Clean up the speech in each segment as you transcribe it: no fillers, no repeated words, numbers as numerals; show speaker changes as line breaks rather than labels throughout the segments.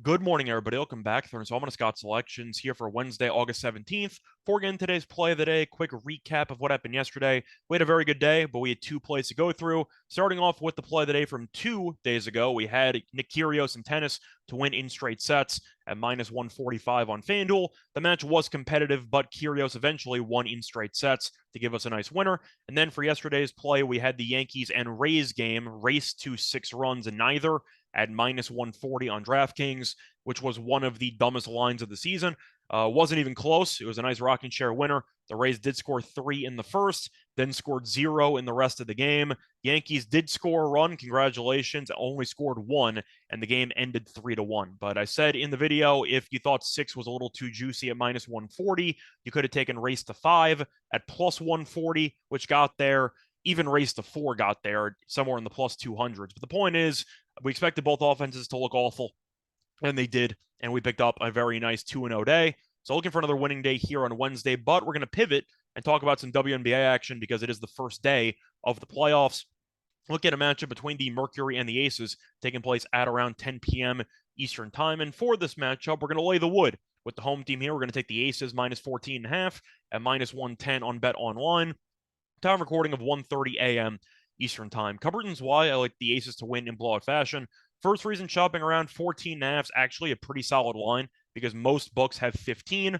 Good morning, everybody. Welcome back. Third installment of Scott Selections here for Wednesday, August 17th. Before getting today's play of the day, quick recap of what happened yesterday. We had a very good day, but we had two plays to go through. Starting off with the play of the day from 2 days ago, we had Nick Kyrgios in tennis to win in straight sets at minus 145 on FanDuel. The match was competitive, but Kyrgios eventually won in straight sets to give us a nice winner. And then for yesterday's play, we had the Yankees and Rays game race to 6 runs in neither at minus 140 on DraftKings, which was one of the dumbest lines of the season. Wasn't even close. It was a nice rocking chair winner. The Rays did score 3 in the first, then scored 0 in the rest of the game. Yankees did score a run. Congratulations. Only scored 1, and the game ended 3-1. But I said in the video, if you thought 6 was a little too juicy at minus 140, you could have taken race to 5 at plus 140, which got there. Even race to 4 got there, somewhere in the plus 200s. But the point is, we expected both offenses to look awful, and they did, and we picked up a very nice 2-0 day. So looking for another winning day here on Wednesday, but we're going to pivot and talk about some WNBA action because it is the first day of the playoffs. Look at a matchup between the Mercury and the Aces taking place at around 10 p.m. Eastern time. And for this matchup, we're going to lay the wood with the home team here. We're going to take the Aces minus 14.5 at minus 110 on Bet Online. Time recording of 1:30 a.m. Eastern time. Covered reasons why I like the Aces to win in blowout fashion. First reason, shopping around 14.5 is actually a pretty solid line because most books have 15.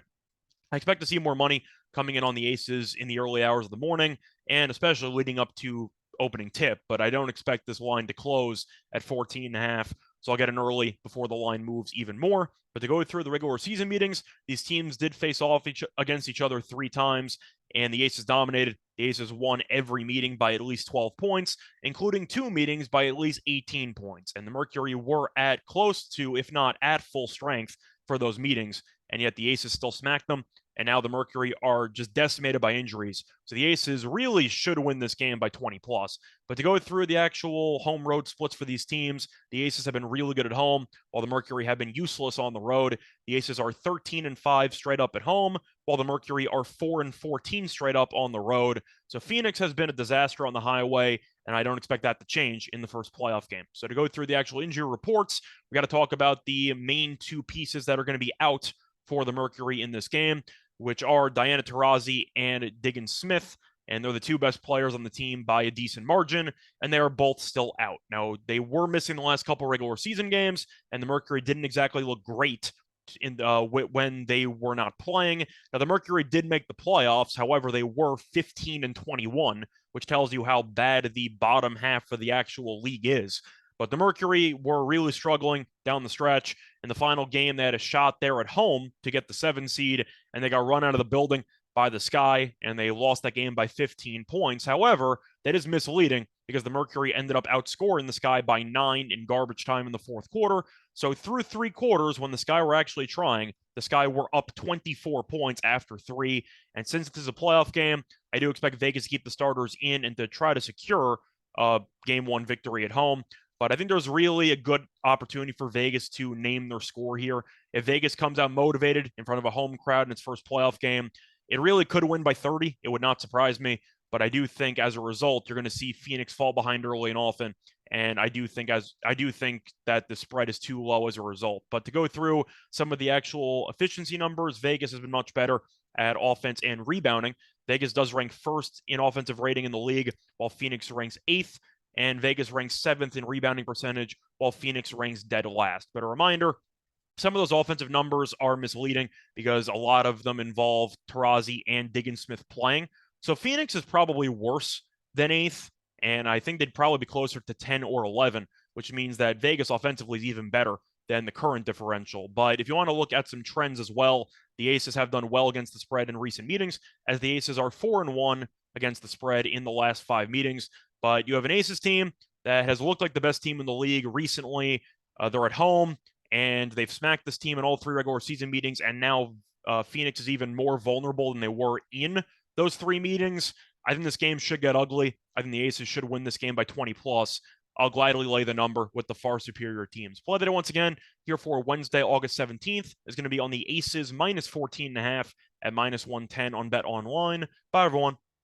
I expect to see more money coming in on the Aces in the early hours of the morning and especially leading up to opening tip, but I don't expect this line to close at 14.5. So I'll get an early before the line moves even more. But to go through the regular season meetings, these teams did face off against each other 3 times, and the Aces dominated. The Aces won every meeting by at least 12 points, including 2 meetings by at least 18 points. And the Mercury were at close to, if not at full strength for those meetings, and yet the Aces still smacked them. And now the Mercury are just decimated by injuries. So the Aces really should win this game by 20 plus. But to go through the actual home road splits for these teams, the Aces have been really good at home, while the Mercury have been useless on the road. The Aces are 13-5 straight up at home, while the Mercury are 4-14 straight up on the road. So Phoenix has been a disaster on the highway, and I don't expect that to change in the first playoff game. So to go through the actual injury reports, we got to talk about the main 2 pieces that are going to be out for the Mercury in this game, which are Diana Taurasi and Diggins Smith. And they're the 2 best players on the team by a decent margin, and they are both still out. Now, they were missing the last couple regular season games, and the Mercury didn't exactly look great when they were not playing. Now, the Mercury did make the playoffs. However, they were 15-21, which tells you how bad the bottom half of the actual league is. But the Mercury were really struggling down the stretch. In the final game, they had a shot there at home to get the 7 seed, and they got run out of the building by the Sky, and they lost that game by 15 points. However, that is misleading because the Mercury ended up outscoring the Sky by 9 in garbage time in the fourth quarter. So through 3 quarters, when the Sky were actually trying, the Sky were up 24 points after 3. And since this is a playoff game, I do expect Vegas to keep the starters in and to try to secure a game 1 victory at home. But I think there's really a good opportunity for Vegas to name their score here. If Vegas comes out motivated in front of a home crowd in its first playoff game, it really could win by 30. It would not surprise me. But I do think as a result, you're going to see Phoenix fall behind early and often. And I do think that the spread is too low as a result. But to go through some of the actual efficiency numbers, Vegas has been much better at offense and rebounding. Vegas does rank first in offensive rating in the league, while Phoenix ranks 8th. And Vegas ranks 7th in rebounding percentage, while Phoenix ranks dead last. But a reminder, some of those offensive numbers are misleading because a lot of them involve Taurasi and Diggins Smith playing. So Phoenix is probably worse than 8th, and I think they'd probably be closer to 10 or 11, which means that Vegas offensively is even better than the current differential. But if you want to look at some trends as well, the Aces have done well against the spread in recent meetings, as the Aces are 4-1 against the spread in the last 5 meetings. But you have an Aces team that has looked like the best team in the league recently. They're at home, and they've smacked this team in all 3 regular season meetings, and now Phoenix is even more vulnerable than they were in those 3 meetings. I think this game should get ugly. I think the Aces should win this game by 20 plus. I'll gladly lay the number with the far superior teams. Play that once again here for Wednesday, August 17th is going to be on the Aces minus 14.5 at minus 110 on Bet Online. Bye, everyone.